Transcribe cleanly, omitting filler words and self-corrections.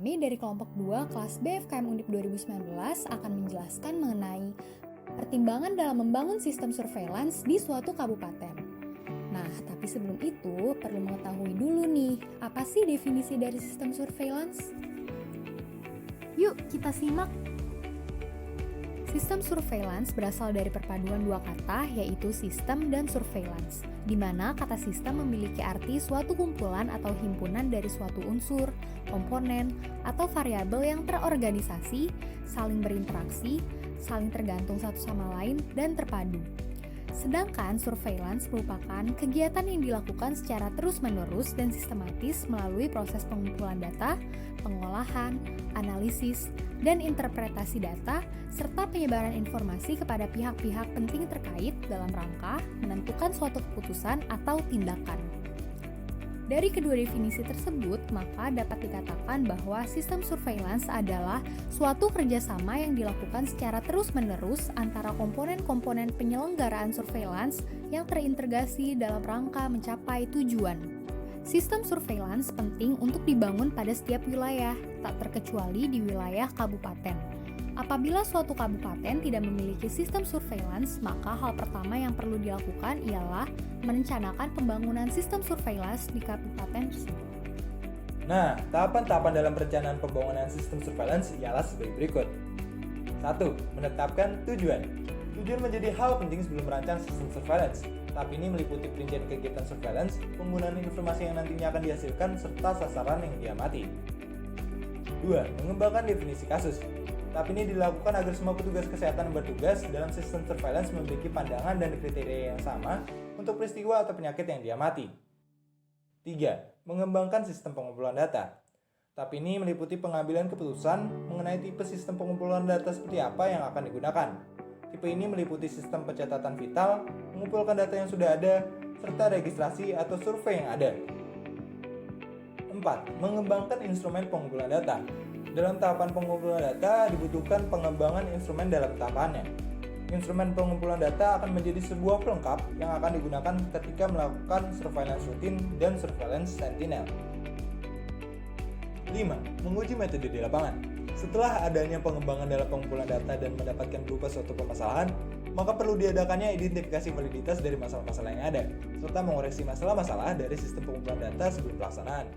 kami dari kelompok 2 kelas BFKM Undip 2019 akan menjelaskan mengenai pertimbangan dalam membangun sistem surveillance di suatu kabupaten. Nah, tapi sebelum itu perlu mengetahui dulu nih, apa sih definisi dari sistem surveillance? Yuk, kita simak. Sistem surveillance berasal dari perpaduan dua kata, yaitu sistem dan surveillance, di mana kata sistem memiliki arti suatu kumpulan atau himpunan dari suatu unsur, komponen, atau variabel yang terorganisasi, saling berinteraksi, saling tergantung satu sama lain, dan terpadu. Sedangkan surveillance merupakan kegiatan yang dilakukan secara terus-menerus dan sistematis melalui proses pengumpulan data, pengolahan, analisis, dan interpretasi data, serta penyebaran informasi kepada pihak-pihak penting terkait dalam rangka menentukan suatu keputusan atau tindakan. Dari kedua definisi tersebut, maka dapat dikatakan bahwa sistem surveillance adalah suatu kerjasama yang dilakukan secara terus-menerus antara komponen-komponen penyelenggaraan surveillance yang terintegrasi dalam rangka mencapai tujuan. Sistem surveillance penting untuk dibangun pada setiap wilayah, tak terkecuali di wilayah kabupaten. Apabila suatu kabupaten tidak memiliki sistem surveillance, maka hal pertama yang perlu dilakukan ialah merencanakan pembangunan sistem surveillance di kabupaten tersebut. Nah, tahapan-tahapan dalam perencanaan pembangunan sistem surveillance ialah sebagai berikut. 1. Menetapkan tujuan. Tujuan menjadi hal penting sebelum merancang sistem surveillance. Tahap ini meliputi perincian kegiatan surveillance, penggunaan informasi yang nantinya akan dihasilkan, serta sasaran yang diamati. 2. Mengembangkan definisi kasus. Tahap ini dilakukan agar semua petugas kesehatan yang bertugas dalam sistem surveillance memiliki pandangan dan kriteria yang sama untuk peristiwa atau penyakit yang diamati. 3. Mengembangkan sistem pengumpulan data. Tahap ini meliputi pengambilan keputusan mengenai tipe sistem pengumpulan data seperti apa yang akan digunakan. Tipe ini meliputi sistem pencatatan vital, mengumpulkan data yang sudah ada, serta registrasi atau survei yang ada. 4. Mengembangkan instrumen pengumpulan data. Dalam tahapan pengumpulan data dibutuhkan pengembangan instrumen dalam tahapannya. Instrumen pengumpulan data akan menjadi sebuah pelengkap yang akan digunakan ketika melakukan surveillance rutin dan surveillance sentinel. 5. Menguji metode di lapangan. Setelah adanya pengembangan dalam pengumpulan data dan mendapatkan berupa suatu permasalahan, maka perlu diadakannya identifikasi validitas dari masalah-masalah yang ada, serta mengoreksi masalah-masalah dari sistem pengumpulan data sebelum pelaksanaan.